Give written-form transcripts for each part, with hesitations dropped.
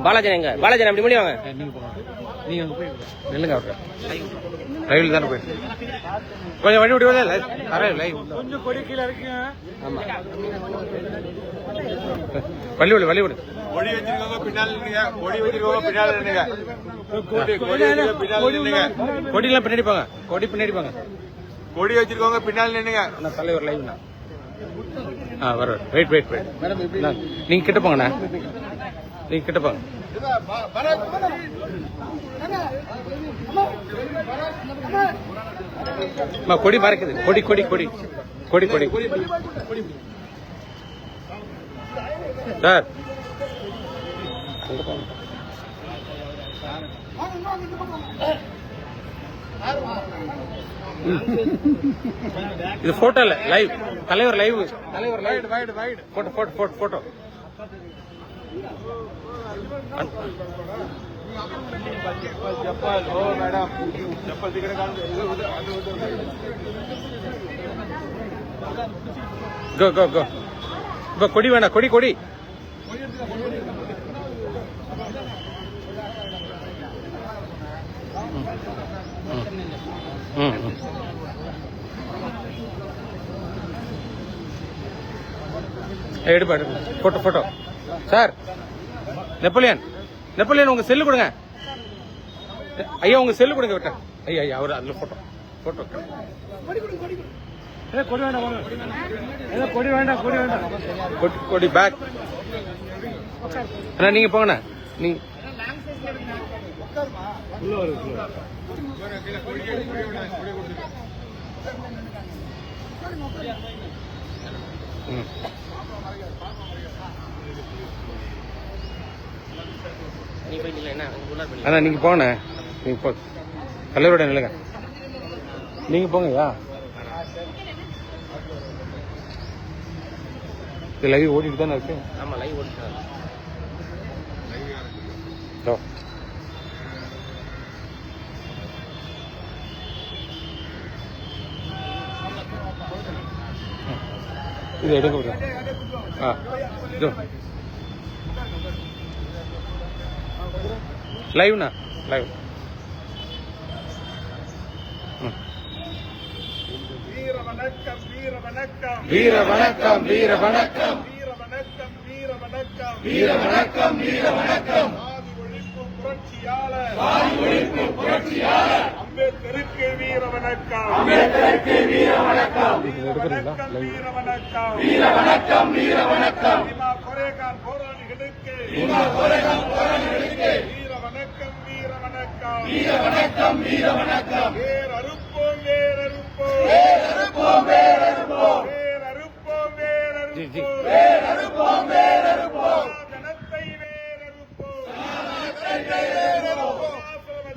பாலாஜன் எங்க? பாலாஜன் அப்படி முடியும் வாங்க. நீங்க போய் நில்லுங்க. ரயில் தானே போய் கொஞ்சம் வழி விடுவதே கொஞ்சம் கொடி கீழே இருக்குங்க. ஆமா வழி விடு வழி விடு. கொடி வச்சிருக்கவங்க பின்னால் நின்னுங்க. கொடி வச்சிருக்கவங்க பின்னால் நின்னுங்க. கொடி எல்லாம் பின்னாடி போங்க. கொடி பின்னாடி போங்க. கொடி வச்சிருக்கவங்க பின்னால் நின்னுங்க. தலைவர் லைவ்ண்ணா. வர வெயிட் வெயிட் வெயிட். நீங்க கிட்ட போங்கண்ணா. நீங்க கிட்ட போங்க. கொடி மறைக்குது. கொடி கொடி கொடி கொடி கொடி சார் இது போட்டோ இல்ல, லைவ். தலைவர் லைவ். தலைவர் live. Photo photo photo photo. Go go go. இப்ப கொடி வேணா. கொடி கொடி எடுப்பா. போட்டோ போட்டோ. சார் நெப்போலியன் நெப்போலியன் உங்க செல்லு கொடுங்க ஐயா. உங்க செல்லு கொடுங்க விட்ட ஐயா. ஐயா அவர் அதுல போட்டோ போட்டோ. கொடி வேண்டாம் கொடி வேண்டாம் கொடி வேண்டாம். கொடி பேக். நீங்க போங்கண்ணா. நீங்க அண்ணா நீங்க போங்க. நீங்க போ. தலைவரோட நிலைங்க. நீங்க போங்கய்யா. இது லைவ் ஓடிட்டு தானே இருக்கு. ஆமா லைவ் ஓடிட்டு. இது எடுக்க முடியும். லைவ்ண்ணா லைவ். வீர வணக்கம் வீர வணக்கம் வீர வணக்கம் வீர வணக்கம் வீர வணக்கம் வீர வணக்கம் வீர வணக்கம் வீர வணக்கம். ஆதி ஒழிப்பு புரட்சியாளர் ஆதி ஒழிப்பு புரட்சியாளர் அம்பேத்கருக்கு வீர வணக்கம் அம்பேத்கருக்கு வீர வணக்கம் வீர வணக்கம் வீர வணக்கம் வீர வணக்கம் வீர வணக்கம். இமா கொரேகான் போராளிகளுக்கு இமா கொரேகான் போராளிகளுக்கு வீர வணக்கம் வீர வணக்கம் வீர வணக்கம் வீர வணக்கம். வேர் அறுப்போம் வேர் அறுப்போம் வேர் அறுப்போம் வேர் அறுப்போம் வேர் அறுப்போம் வேர் அறுப்போம் வேர் அறுப்போம் வேர் அறுப்போம். ஜனத்தை வேர் அறுப்போம் வேர் அறுப்போம்.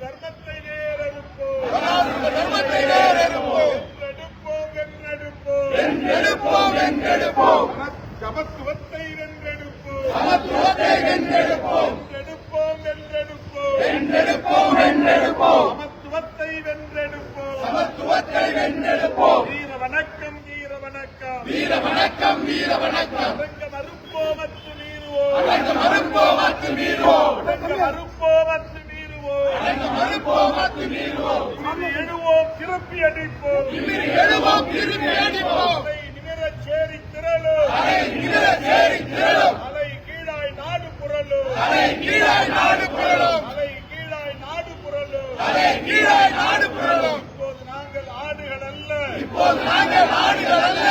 தர்மத்தை வேர் அறுப்போம் தர்மத்தை வேர் அறுப்போம். வென்றெடுப்போம் வென்றெடுப்போம் வென்றெடுப்போம். சமத்துவத்தை வென்றெடுப்போம் சமத்துவத்தை வென்றெடுப்போம் வென்றெடுப்போம் வென்றெடுப்போம் வென்றெடுப்போம் வென்றெடுப்போம். சமத்துவத்தை வென்றெடுப்போம் சமத்துவத்தை வென்றெடுப்போம். வீர வணக்கம் வீர வணக்கம் வீர வணக்கம் வீர வணக்கம். அடங்க மறுப்போம் அத்து மீறுவோம் அடங்க மறுப்போம் அத்து மீறுவோம் அடங்க மறுப்போம் அத்து மீறுவோம் அடங்க மறுப்போம் அத்து மீறுவோம். நிமிரி எழுவோம் திருப்பி அடிப்போம் நிமிரி எழுவோம் திருப்பி அடிப்போம். அலை நிமிரச் சேரி திரளும் அலை நிமிரச் சேரி திரளும். அலை கீழாய் நாடு புரளும் அலை கீழாய் நாடு புரளும் அலை கீழாய் நாடு புரளும் அலை கீழாய் நாடு புரளும். இப்போது நாங்கள் ஆடுகள் அல்ல இப்போது நாங்கள் ஆடுகள் அல்ல.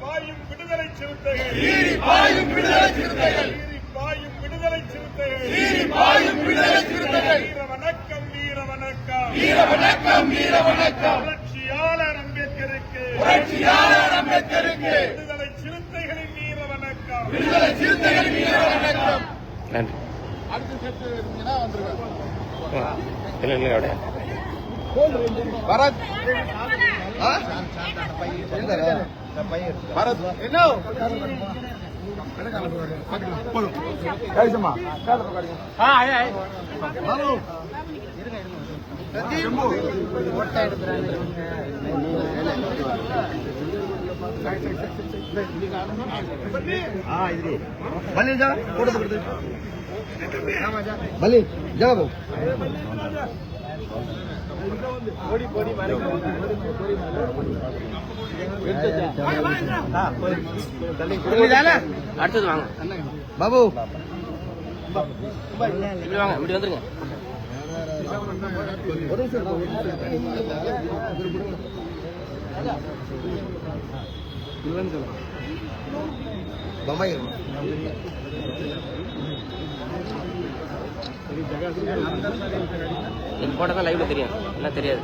பாயும் விடுதலை சிறுத்தைகள் ஈரி பாயும் விடுதலை சிறுத்தைகள் ஈரி பாயும் விடுதலை சிறுத்தைகள் ஈரி பாயும் விடுதலை சிறுத்தைகள். வீர வணக்கம் வீர வணக்கம் வீர வணக்கம் வீர வணக்கம். புரட்சியாளர் அம்பேத்கருக்கு புரட்சியாளர் அம்பேத்கருக்கு விடுதலை சிறுத்தைகளின் வீர வணக்கம் விடுதலை சிறுத்தைகளின் வீர வணக்கம். நன்றி. அடுத்த செட்டு வந்துருவேன். இல்லை இல்லை பரத் பரத் என்ன बली जाओ அடுத்தது வாங்க बाबू இப்படி வாங்க இப்படி வந்துருங்க बम्बई நீங்க போட்டா தான் லைவ்ல தெரியும் எல்லாம் தெரியாது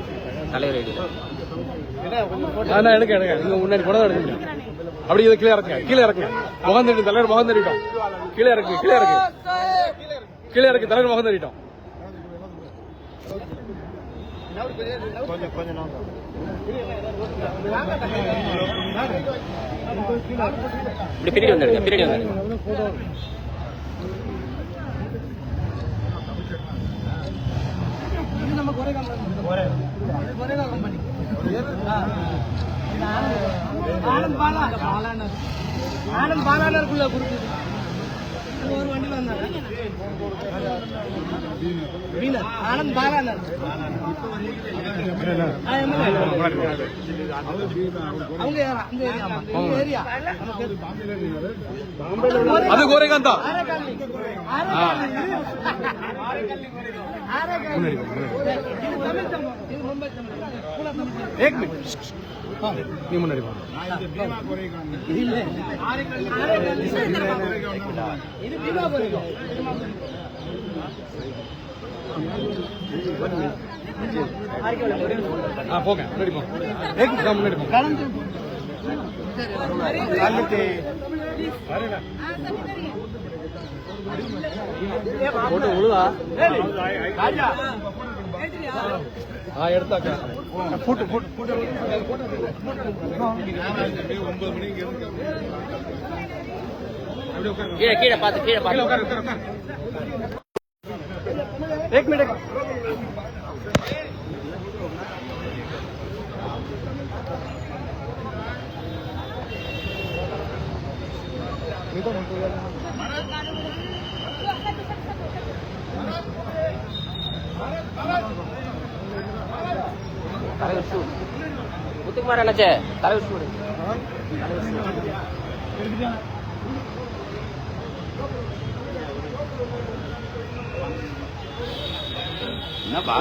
தலைவர் ஐடியா எடுக்க நீங்க முன்னாடி கூட எடுக்க முடியும் அப்படி இதை கீழே இறக்குங்க கீழே இறக்குங்க முகம் தெரியும் தலைவர் முகம் தெரிவிட்டோம் கீழே இறக்கு கீழே இறக்கு கீழே இறக்கு தலைவர் முகம் தெரிவிட்டோம் இப்படி பின்னாடி வந்துடுங்க பின்னாடி வந்துடுங்க ஆனந்த் பாலானருக்குள்ள குரூப் ஒரு வண்டியில வந்தாங்க ஆனந்த் பாலானர் அவங்க அந்த ஏரியா அது கோரேகாந்தா एक मिनट நீ முன்னாடி வா போங்க முன்னாடி போ முன்னாடி போ போட்டு உழுவா எடுத்தாக்கா போட்டு போட்டு போட்டு கீழே கீழே பார்த்து கீழே பார்த்து एक मिनट தலைவர் ஷூ முத்துக்குமார் அண்ணாச்சே தலைவர் ஷூ என்னப்பா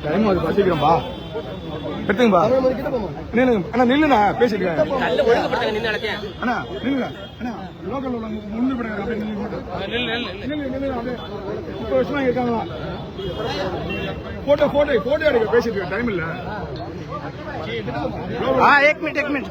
டைம் அது பசிக்கிறோம்பா எடுத்துங்கப்பா அண்ணா நில்லுண்ணா பேசிட்டு நல்ல ஒழுங்குபடுத்தாங்க நின்று அழைச்சேன் அண்ணா நில்லுங்க அண்ணா லோக்கல் உள்ள முன்னு படுங்க அப்படியே நில்லு 30 வருஷமா இருக்காங்களா போட்டோ எடுக்க பேசிட்டு டைம் இல்ல एक मिनट एक मिनट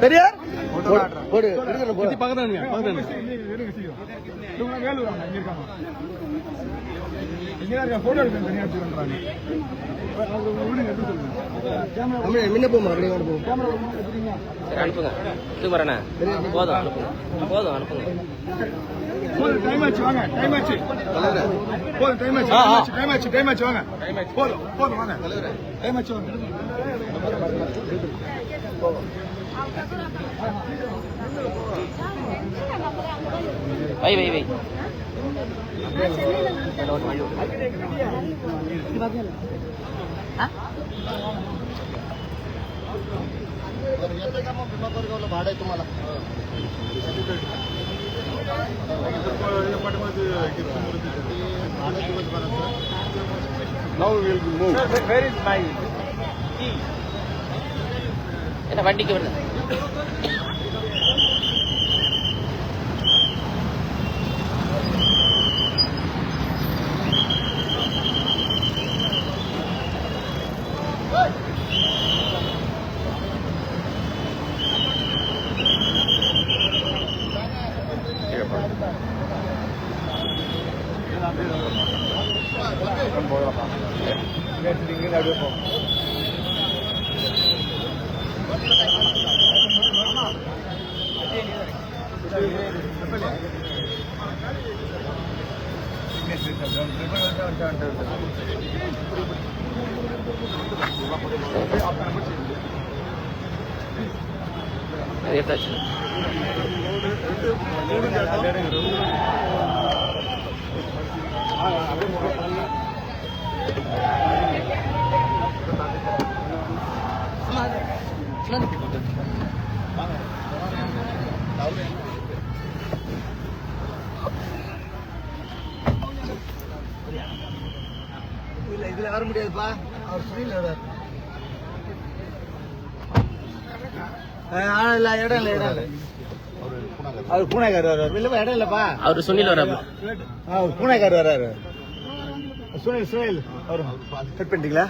பெரியார் பக்கத்துல போட்டோ எடுக்க தனியா முன்ன போமா அப்படியே போவோம் சரி அனுப்புங்க முத்துக்குமார் அண்ணா போதும் அனுப்புங்க போதும் அனுப்புங்க டைம் ஆச்சு வாங்க டைம் ஆச்சு போதும் டைம் ஆச்சு வாங்க போதும் வாங்க டைம் ஆச்சு வாங்க வை வை வை भाडं तुम्हाला Now we will move. Where is my என்ன வண்டிக்கு வரல எடுத்தாச்சு. இதுல வர முடியாதுப்பா. அவர் ஸ்ரீல வர்றாரு. இல்ல இடம் இல்ல அவர் பூனைக்கார் வர்றாரு. இல்லப்பா இடம் இல்லப்பா. அவரு சுனில் வராரு. பூனைக்கார் வர்றாரு. சுனில் அவர் கட் பண்ணிட்டீங்களா?